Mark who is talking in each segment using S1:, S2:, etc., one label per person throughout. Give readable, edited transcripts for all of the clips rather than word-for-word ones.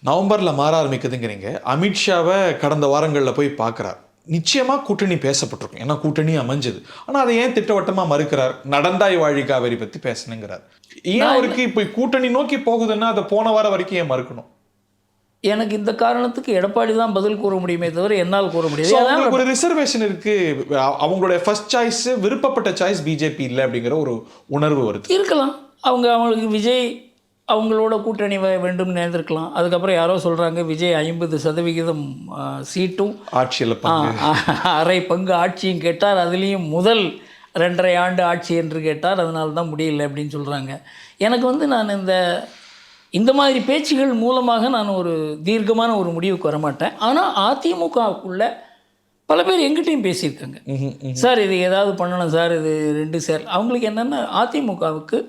S1: நவம்பரில் மாற ஆரம்பிக்குதுங்கிறீங்க. அமித்ஷாவை கடந்த வாரங்களில் போய் பார்க்குறார். நிச்சயமாக கூட்டணி பேசப்பட்டிருக்கும், ஏன்னா கூட்டணி அமைஞ்சது. ஆனால் அதை ஏன் திட்டவட்டமாக மறுக்கிறார்? நடந்தாய் வாழி காவேரி பற்றி பேசணுங்கிறார். ஏன் அவருக்கு இப்போ கூட்டணி நோக்கி போகுதுன்னா அதை போன வாரம் வரைக்கும் ஏன் மறுக்கணும்?
S2: எனக்கு இந்த காரணத்துக்கு எடப்பாடி தான் பதில் கூற முடியுமே தவிர என்னால் கூற முடியாது.
S1: அவங்களுக்கு ஒரு ரிசர்வேஷன் இருக்கு, அவங்களுடைய ஃபர்ஸ்ட் சாய்ஸ் விருப்பப்பட்ட சாய்ஸ் பிஜேபி இல்லை அப்படிங்கிற ஒரு உணர்வு வருது.
S2: இருக்கலாம், அவங்களுக்கு விஜய் அவங்களோட கூட்டணி வேண்டும் நினைந்திருக்கலாம். அதுக்கப்புறம் யாரோ சொல்கிறாங்க விஜய் 50% சீட்டும்
S1: ஆட்சியில்
S2: அரை பங்கு ஆட்சியும் கேட்டார், அதுலேயும் முதல் 2.5 ஆண்டு ஆட்சி என்று கேட்டார், அதனால தான் முடியல அப்படின்னு சொல்கிறாங்க. எனக்கு நான் இந்த மாதிரி பேச்சுகள் மூலமாக நான் ஒரு தீர்க்கமான ஒரு முடிவுக்கு வரமாட்டேன். ஆனால் அதிமுகவுக்குள்ள பல பேர் எங்கிட்டையும் பேசியிருக்காங்க, சார் இது ஏதாவது பண்ணணும் சார், இது 2 சார். அவங்களுக்கு என்னென்னா அதிமுகவுக்கு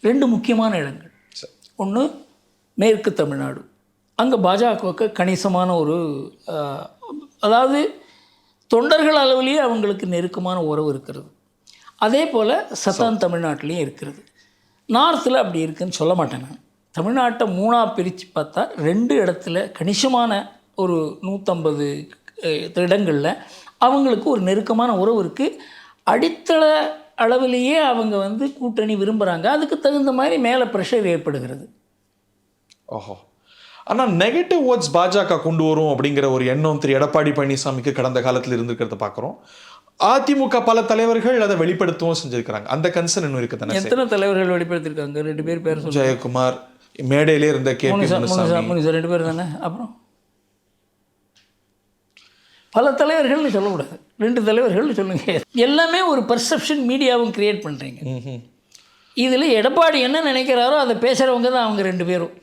S2: 2 முக்கியமான இடங்கள். ஒன்று மேற்கு தமிழ்நாடு, அங்கே பாஜகவுக்கு கணிசமான ஒரு அதாவது தொண்டர்கள் அளவிலேயே அவங்களுக்கு நெருக்கமான உறவு இருக்கிறது. அதே போல் சத்தான் தமிழ்நாட்டிலையும் இருக்கிறது. நார்த்தில் அப்படி இருக்குதுன்னு சொல்ல மாட்டேன் நான். தமிழ்நாட்டை 3ஆக பிரித்து பார்த்தா 2 இடத்துல கணிசமான ஒரு 150 இடங்களில் அவங்களுக்கு ஒரு நெருக்கமான உறவு இருக்குது. அடித்தள அளவிலேயே அவங்க கூட்டணி விரும்புகிறாங்க. அதுக்கு தகுந்த மாதிரி மேலே ப்ரெஷர் ஏற்படுகிறது.
S1: ஓஹோ. ஆனால் நெகட்டிவ் வேர்ட்ஸ் பாஜக கொண்டு வரும் அப்படிங்கிற ஒரு எண்ணம் திரு எடப்பாடி பழனிசாமிக்கு கடந்த காலத்தில் இருந்திருக்கிறத பார்க்குறோம். அதிமுக பல தலைவர்கள் அதை வெளிப்படுத்தவும் செஞ்சிருக்கிறாங்க. அந்த கன்சர்ன் இன்னும் இருக்கு தானே?
S2: எத்தனை தலைவர்கள் வெளிப்படுத்திருக்காங்க? 2 பேர்
S1: ஜெயக்குமார், மேடையிலே இருந்த KP முனுசாமி
S2: 2 பேர் தானே. அப்புறம் பல தலைவர்கள்னு சொல்லக்கூடாது, 2 தலைவர்கள்னு சொல்லுங்க. எல்லாமே ஒரு பர்செப்ஷன் மீடியாவும் கிரியேட் பண்ணுறீங்க. இதில் எடப்பாடி என்ன நினைக்கிறாரோ அதை பேசுகிறவங்க தான் அவங்க 2 பேரும்.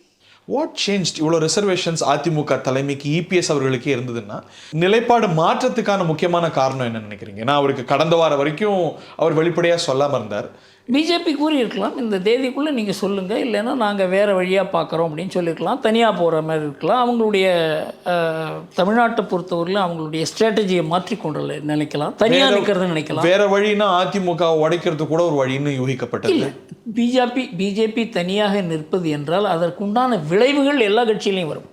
S1: What change? இவ்வளோ ரிசர்வேஷன்ஸ் அதிமுக தலைமைக்கு EPS அவர்களுக்கே இருந்ததுன்னா நிலைப்பாடு மாற்றத்துக்கான முக்கியமான காரணம் என்ன நினைக்கிறீங்க? ஏன்னா அவருக்கு கடந்த வாரம் வரைக்கும் அவர் வெளிப்படையாக சொல்லாமல் இருந்தார்.
S2: பிஜேபி கூறியிருக்கலாம் இந்த தேதிக்குள்ளே நீங்கள் சொல்லுங்கள், இல்லைன்னா நாங்கள் வேறு வழியாக பார்க்குறோம் அப்படின்னு சொல்லியிருக்கலாம். தனியாக போகிற மாதிரி இருக்கலாம். அவங்களுடைய தமிழ்நாட்டை பொறுத்தவரையில் அவங்களுடைய ஸ்ட்ராட்டஜியை மாற்றிக்கொண்டு நினைக்கலாம், தனியாக நிற்கிறதுன்னு நினைக்கலாம்.
S1: வேறு வழின்னா அதிமுக உடைக்கிறது கூட ஒரு வழின்னு யூகிக்கப்பட்டது.
S2: பிஜேபி தனியாக நிற்பது என்றால் அதற்குண்டான விளைவுகள் எல்லா கட்சியிலையும் வரும்.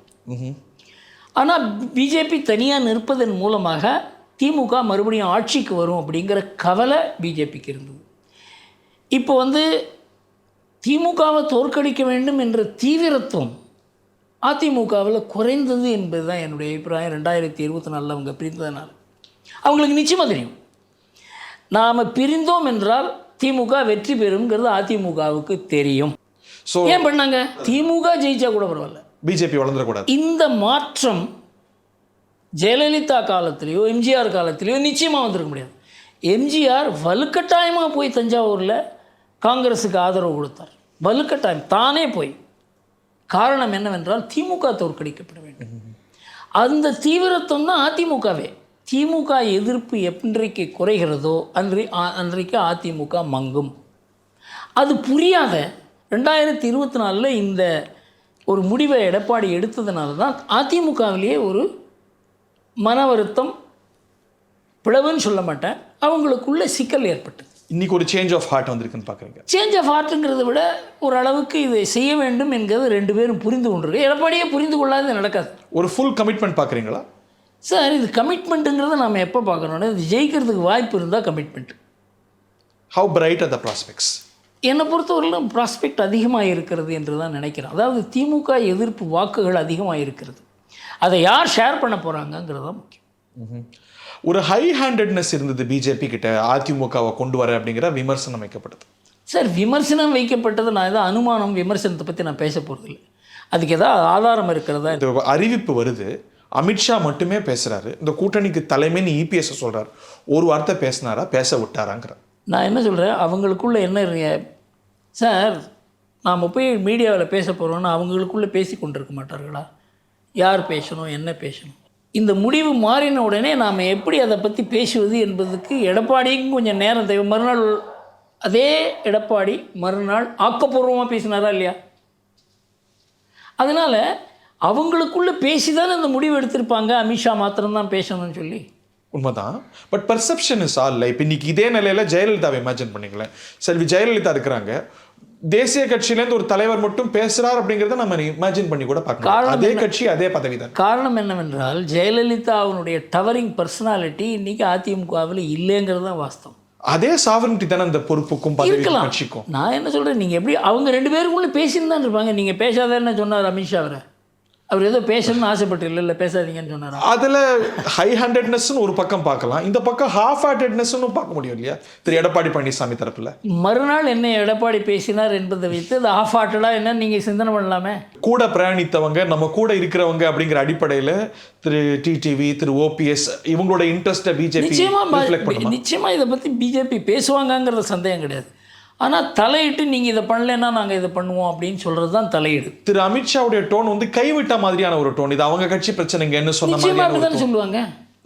S2: ஆனால் பிஜேபி தனியாக நிற்பதன் மூலமாக திமுக மறுபடியும் ஆட்சிக்கு வரும் அப்படிங்கிற கவலை பிஜேபிக்கு இருந்தது. இப்போ திமுகவை தோற்கடிக்க வேண்டும் என்ற தீவிரத்துவம் அதிமுகவில் குறைந்தது என்பது தான் என்னுடைய அபிப்பிராயம். 2024 அவங்க பிரிந்ததுனால அவங்களுக்கு நிச்சயமாக தெரியும், நாம் பிரிந்தோம் என்றால் திமுக வெற்றி பெறுங்கிறது அதிமுகவுக்கு தெரியும். ஏன் பண்ணாங்க? திமுக ஜெயிச்சா கூட பரவாயில்ல,
S1: பிஜேபி வளர்ந்துடக்கூடாது.
S2: இந்த மாற்றம் ஜெயலலிதா காலத்திலேயோ எம்ஜிஆர் காலத்திலேயோ நிச்சயமாக வந்திருக்க முடியாது. எம்ஜிஆர் வலுக்கட்டாயமாக போய் தஞ்சாவூரில் காங்கிரஸுக்கு ஆதரவு கொடுத்தார், வலுக்கட்டாயம் தானே போய். காரணம் என்னவென்றால் திமுக தோற்கடிக்கப்பட வேண்டும். அந்த தீவிரத்துவம் தான் அதிமுகவே. திமுக எதிர்ப்பு என்றைக்கு குறைகிறதோ அன்றைக்கு அதிமுக மங்கும். அது புரியாத 2024 இந்த ஒரு முடிவை எடப்பாடி எடுத்ததுனால தான் அதிமுகவிலேயே ஒரு மன வருத்தம், பிளவுன்னு சொல்ல மாட்டேன், அவங்களுக்குள்ள சிக்கல் ஏற்பட்டது.
S1: இன்னைக்கு ஒரு சேஞ்ச் ஆஃப் ஹார்ட் வந்திருக்குன்னு பார்க்குறீங்க?
S2: சேஞ்ச் ஆஃப் ஹார்ட்டுங்கிறத விட ஓரளவுக்கு இதை செய்ய வேண்டும் என்கிறது 2 பேரும் புரிந்து கொண்டிருக்கு. எடப்பாடியே புரிந்து கொள்ளாது நடக்காது.
S1: ஒரு ஃபுல் கமிட்மெண்ட் பார்க்குறீங்களா
S2: சார்? இது கமிட்மெண்ட்டுங்கிறத நம்ம எப்போ பார்க்கணுன்னா இது ஜெயிக்கிறதுக்கு வாய்ப்பு இருந்தால் commitment.
S1: How bright are the prospects?
S2: என்னை பொறுத்தவரையிலும் ப்ராஸ்பெக்ட் அதிகமாக இருக்கிறது என்று தான் நினைக்கிறேன். அதாவது திமுக எதிர்ப்பு வாக்குகள் அதிகமாக இருக்கிறது, அதை யார் ஷேர் பண்ண போகிறாங்கங்கிறது தான் முக்கியம்.
S1: ஒரு ஹை ஹேண்டட்னஸ் இருந்தது பிஜேபி கிட்ட அதிமுகவை கொண்டு வர அப்படிங்கிற விமர்சனம் வைக்கப்பட்டது.
S2: சார் விமர்சனம் வைக்கப்பட்டது, நான் ஏதாவது அனுமானம் விமர்சனத்தை பற்றி நான் பேச போகிறதில்லை. அதுக்கு ஏதாவது ஆதாரம் இருக்கிறதா?
S1: இந்த அறிவிப்பு வருது, அமித்ஷா மட்டுமே பேசுகிறாரு, இந்த கூட்டணிக்கு தலைமைன்னு EPS சொல்கிறார், ஒரு வார்த்தை பேசினாரா, பேச விட்டாராங்கிற. நான்
S2: என்ன சொல்கிறேன், அவங்களுக்குள்ளே என்ன சார், நாம் போய் மீடியாவில் பேச போகிறோன்னா அவங்களுக்குள்ளே பேசி கொண்டிருக்க மாட்டார்களா? யார் பேசணும், என்ன பேசணும்? இந்த முடிவு மாறின உடனே நாம் எப்படி அதை பற்றி பேசுவது என்பதுக்கு எடப்பாடிக்கும் கொஞ்சம் நேரம் தேவை. மறுநாள் அதே எடப்பாடி மறுநாள் ஆக்கப்பூர்வமாக பேசினாரா இல்லையா? அதனால் அவங்களுக்குள்ளே பேசி தானே அந்த முடிவு எடுத்திருப்பாங்க, அமித்ஷா மாத்திரம்தான் பேசணும்னு சொல்லி.
S1: உண்மைதான், பட் பர்செப்ஷன் இஸ் ஆல். இப்போ இன்னைக்கு இதே நிலையில் ஜெயலலிதாவை இமேஜின் பண்ணிக்கலேன். செல்வி ஜெயலலிதா இருக்கிறாங்க, தேசிய கட்சியிலேருந்து ஒரு தலைவர் மட்டும் பேசுறார் அப்படிங்கிறத நம்ம இமேஜின் பண்ணி கூட பார்க்கலாம். அதே கட்சி அதே பதவி தான்.
S2: காரணம் என்னவென்றால் ஜெயலலிதா அவனுடைய டவரிங் பர்சனாலிட்டி இன்னைக்கு அதிமுகவில் இல்லைங்கிறது தான் வாஸ்தவம்.
S1: அதே சாவரனிட்டி தானே அந்த பொறுப்புக்கும் பதவிக்கும் கட்சிக்கும்.
S2: நான் என்ன சொல்கிறேன், நீங்கள் எப்படி அவங்க 2 பேருக்குள்ளே பேசின்னு தான் இருப்பாங்க. நீங்கள் பேசாதேன்னு சொன்னார் அமித்ஷா. அவர் ஏதோ பேசணும்னு ஆசைப்பட்டு இல்லை பேசாதீங்கன்னு சொன்னார்.
S1: அதில் ஹை ஹேண்டட்னஸ்ன்னு ஒரு பக்கம் பார்க்கலாம், இந்த பக்கம் ஹாஃப் ஹேண்டட்னஸ்ன்னு பார்க்க முடியும் இல்லையா திரு எடப்பாடி பழனிசாமி தரப்பில்.
S2: மறுநாள் என்ன எடப்பாடி பேசினார் என்பதை வைத்து அது ஹாஃப் ஹார்ட்டடாக என்ன நீங்கள் சிந்தனை பண்ணலாமே.
S1: கூட பிரயாணித்தவங்க நம்ம கூட இருக்கிறவங்க அப்படிங்கிற அடிப்படையில் திரு டிடிவி, திரு ஓபிஎஸ் இவங்களோட இன்ட்ரெஸ்ட்டை பிஜேபி
S2: நிச்சயமாக இதை பற்றி பிஜேபி பேசுவாங்கங்கிறது சந்தேகம் கிடையாது. ஆனால் தலையிட்டு நீங்கள் இதை பண்ணலைன்னா நாங்கள் இதை பண்ணுவோம் அப்படின்னு சொல்கிறது தான் தலையீடு.
S1: திரு அமித்ஷாவுடைய டோன் வந்து கைவிட்ட மாதிரியான ஒரு டோன். இது அவங்க கட்சி பிரச்சனைங்கன்னு சொன்ன
S2: மாதிரி அப்படி தானே சொல்லுவாங்க.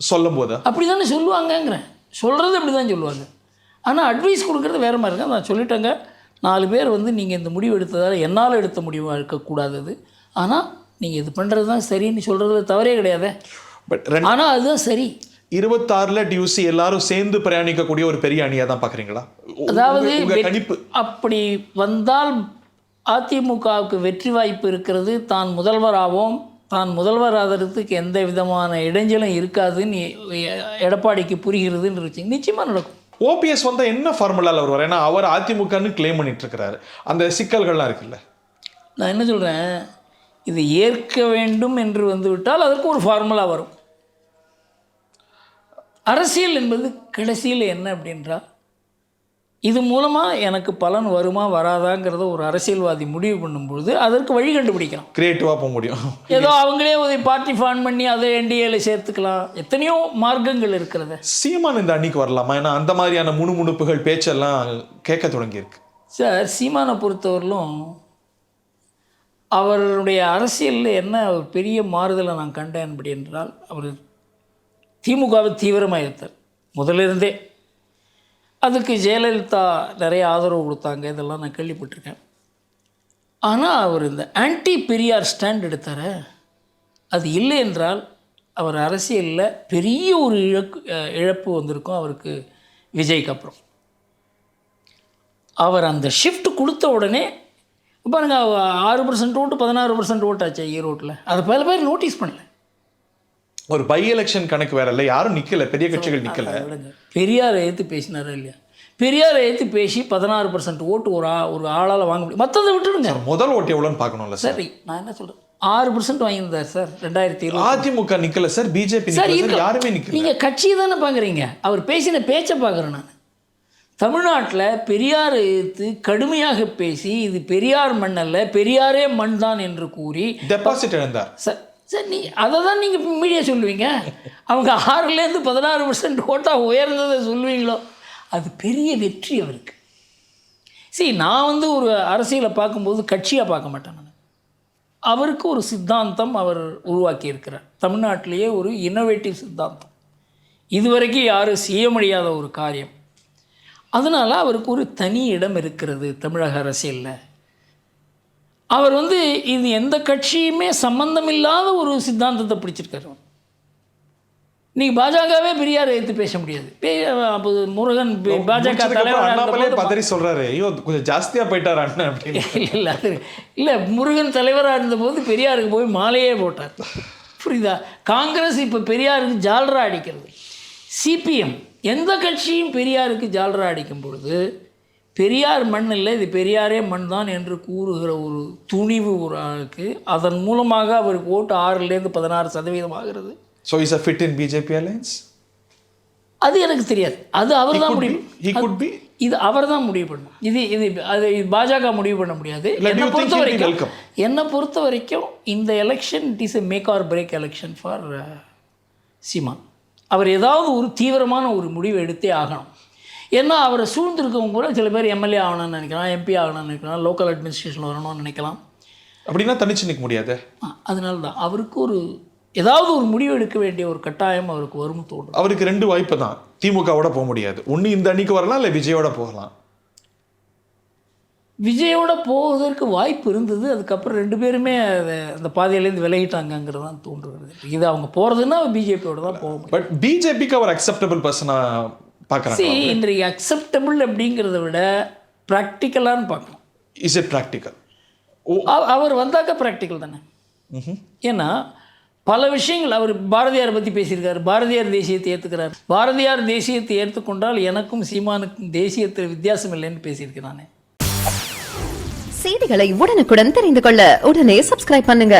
S1: சொல்லும் போது
S2: அப்படி தானே சொல்லுவாங்கங்கிறேன். சொல்கிறது அப்படி தான் சொல்லுவாங்க. ஆனால் அட்வைஸ் கொடுக்குறது வேறு மாதிரி இருக்கா. நான் சொல்லிட்டேங்க, 4 பேர் வந்து நீங்கள் இந்த முடிவு எடுத்ததால் என்னால் எடுத்த முடிவாக இருக்கக்கூடாதது, ஆனால் நீங்கள் இது பண்ணுறது தான் சரின்னு சொல்கிறது தவறே கிடையாது.
S1: பட்
S2: ஆனால் அதுதான் சரி.
S1: 26ல் டியூசி எல்லாரும் சேர்ந்து பிரயாணிக்கக்கூடிய ஒரு பெரிய அணியாக தான் பார்க்குறீங்களா?
S2: அதாவது அப்படி வந்தால் அதிமுகவுக்கு வெற்றி வாய்ப்பு இருக்கிறது. தான் முதல்வர் ஆதரத்துக்கு எந்த விதமான இடைஞ்சலும் இருக்காதுன்னு எடப்பாடிக்கு புரிகிறதுன்னு இருந்துச்சு. நிச்சயமாக நடக்கும்.
S1: ஓபிஎஸ் வந்தால் என்ன ஃபார்முலாவில் வருவார்? ஏன்னா அவர் அதிமுகன்னு கிளைம் பண்ணிட்டு இருக்கிறாரு. அந்த சிக்கல்கள்லாம் இருக்குல்ல.
S2: நான் என்ன சொல்கிறேன், இது ஏற்க வேண்டும் என்று வந்துவிட்டால் அதற்கு ஒரு ஃபார்முலா வரும். அரசியல் என்பது கடைசியில் என்ன அப்படின்றா, இது மூலமாக எனக்கு பலன் வருமா வராதாங்கிறத ஒரு அரசியல்வாதி முடிவு பண்ணும்பொழுது அதற்கு வழி கண்டுபிடிக்கலாம்.
S1: கிரியேட்டிவாக போக முடியும்.
S2: ஏதோ அவங்களே ஒரு பார்ட்டி ஃபார்ம் பண்ணி அதை என்டிஏல சேர்த்துக்கலாம். எத்தனையோ மார்க்கங்கள் இருக்கிறது.
S1: சீமான் இந்த அணிக்கு வரலாமா? ஏன்னா அந்த மாதிரியான முணுமுணுப்புகள் பேச்செல்லாம் கேட்க தொடங்கியிருக்கு.
S2: சார், சீமானை பொறுத்தவரையிலும் அவருடைய அரசியலில் என்ன ஒரு பெரிய மாறுதலை நான் கண்டேன் அப்படி என்றால், அவர் திமுகவை தீவிரமாக இருந்தார் முதலிருந்தே. அதுக்கு ஜெயலலிதா நிறைய ஆதரவு கொடுத்தாங்க, இதெல்லாம் நான் கேள்விப்பட்டிருக்கேன். ஆனால் அவர் இந்த ஆன்டி பெரியார் ஸ்டாண்ட் எடுத்தார். அது இல்லை என்றால் அவர் அரசியலில் பெரிய ஒரு இழப்பு வந்திருக்கும் அவருக்கு. விஜய்க்கு அப்புறம் அவர் அந்த ஷிஃப்ட் கொடுத்த உடனே பாருங்க, 6% ஓட்டு 16% ஓட்டாச்சு ஈரோட்டில். அதை பல பேர் நோட்டீஸ் பண்ணல.
S1: ஒரு பை எலெக்ஷன் கணக்கு வேற இல்லை, யாரும் நிற்கல, பெரிய கட்சிகள் நிற்கல.
S2: பெரியாரை ஏற்று பேசினாரா இல்லையா? பெரியாரை ஏற்று பேசி 16% ஓட்டு ஒரு ஆளால் வாங்க முடியும். மற்றதை விட்டுடுங்க.
S1: முதல் ஓட்டு எவ்வளோன்னு பார்க்கணும்ல.
S2: சரி, நான் என்ன சொல்கிறேன், 6% வாங்கியிருந்தார் சார் 2020.
S1: அதிமுக நிற்கல சார், பிஜேபி யாருமே நிற்கல.
S2: நீங்கள் கட்சியை தானே பார்க்குறீங்க, அவர் பேசின பேச்சை பார்க்குறேன் நான். தமிழ்நாட்டில் பெரியாரை எதிர்த்து கடுமையாக பேசி இது பெரியார் மண் அல்ல, பெரியாரே மண் தான் என்று கூறி
S1: டெபாசிட் இழந்தார்.
S2: சார், அதை தான் நீங்கள் மீடியா சொல்லுவீங்க. அவங்க 6லேருந்து 16% ஓட்டாக உயர்ந்ததை சொல்லுவீங்களோ, அது பெரிய வெற்றி அவருக்கு. நான் வந்து ஒரு அரசியலை பார்க்கும்போது கட்சியாக பார்க்க மாட்டேன் நான். அவருக்கு ஒரு சித்தாந்தம் அவர் உருவாக்கி இருக்கிறார். தமிழ்நாட்டிலேயே ஒரு இன்னோவேட்டிவ் சித்தாந்தம், இதுவரைக்கும் யாரும் செய்ய முடியாத ஒரு காரியம். அதனால் அவருக்கு ஒரு தனி இடம் இருக்கிறது தமிழக அரசியலில். அவர் வந்து இது எந்த கட்சியுமே சம்பந்தம் இல்லாத ஒரு சித்தாந்தத்தை பிடிச்சிருக்காரு. நீங்கள் பாஜகவே பெரியார் எடுத்து பேச முடியாது. முருகன் பாஜக தலைவர்
S1: பதறி சொல்கிறாரு, ஐயோ கொஞ்சம் ஜாஸ்தியாக போயிட்டார் அண்ணன் அப்படின்னு.
S2: இல்லை அது இல்லை, முருகன் தலைவராக இருந்தபோது பெரியாருக்கு போய் மாலையே போட்டார். புரியுதா? காங்கிரஸ் இப்போ பெரியாருக்கு ஜால்ரா அடிக்கிறது. சிபிஎம் எந்த கட்சியும் பெரியாருக்கு ஜால்ரா அடிக்கும் பொழுது பெரியார் மண் இல்லை, இது பெரியாரே மண் தான் என்று கூறுகிற ஒரு துணிவு ஒரு ஆளுக்கு, அதன் மூலமாக அவருக்கு ஓட்டு 6லேருந்து 16% ஆகிறது.
S1: So is a fit in BJP alliance?
S2: அது எனக்கு தெரியாது. அது அவர் தான் முடிவு. இது அவர் தான் முடிவு பண்ணணும். அது பாஜக முடிவு பண்ண முடியாது. என்னை பொறுத்த வரைக்கும் இந்த election it is a make or break election for Seeman. அவர் ஏதாவது ஒரு தீவிரமான ஒரு முடிவு எடுத்தே ஆகணும். ஏன்னா அவரை சூழ்ந்திருக்கவங்க கூட சில பேர் எம்எல்ஏ ஆகணும்னு நினைக்கலாம், எம்பி ஆகணும்னு நினைக்கலாம், லோக்கல் அட்மினிஸ்ட்ரேஷன் வரணும்னு நினைக்கலாம்.
S1: அப்படின்னா தனிச்சு நிற்க முடியாது.
S2: அதனால தான் அவருக்கு ஒரு ஏதாவது ஒரு முடிவு எடுக்க வேண்டிய ஒரு கட்டாயம் அவருக்கு வரும் தோணும்.
S1: அவருக்கு 2 வாய்ப்பு தான். திமுகவோட போக முடியாது, ஒன்று இந்த அணிக்கு வரலாம், இல்லை விஜயோட போகலாம்.
S2: விஜயோட போவதற்கு வாய்ப்பு இருந்தது. அதுக்கப்புறம் 2 பேருமே அந்த பாதையிலேருந்து விலகிட்டாங்கங்கிறது தான் தோன்றுகிறது. இது அவங்க போகிறதுன்னா பிஜேபியோட தான் போக முடியும்.
S1: பட் பிஜேபிக்கு அவர் அக்செப்டபிள் பர்சனாக பார்க்குறாங்க.
S2: இன்றைக்கு அக்செப்டபிள் அப்படிங்கிறத விட ப்ராக்டிக்கலான்னு பார்க்கணும்.
S1: Is it practical?
S2: அவர் வந்தாக்க ப்ராக்டிக்கல் தானே. ஏன்னா பல விஷயங்கள் அவர் பாரதியாரை பற்றி பேசியிருக்காரு. பாரதியார் தேசியத்தை ஏற்றுக்கிறார். பாரதியார் தேசியத்தை ஏற்றுக்கொண்டால் எனக்கும் சீமானுக்கும் தேசியத்தில் வித்தியாசம் இல்லைன்னு பேசியிருக்கிறானே.
S3: செய்திகளை உடனுக்குடன் தெரிந்து கொள்ள உடனே சப்ஸ்கிரைப் பண்ணுங்க.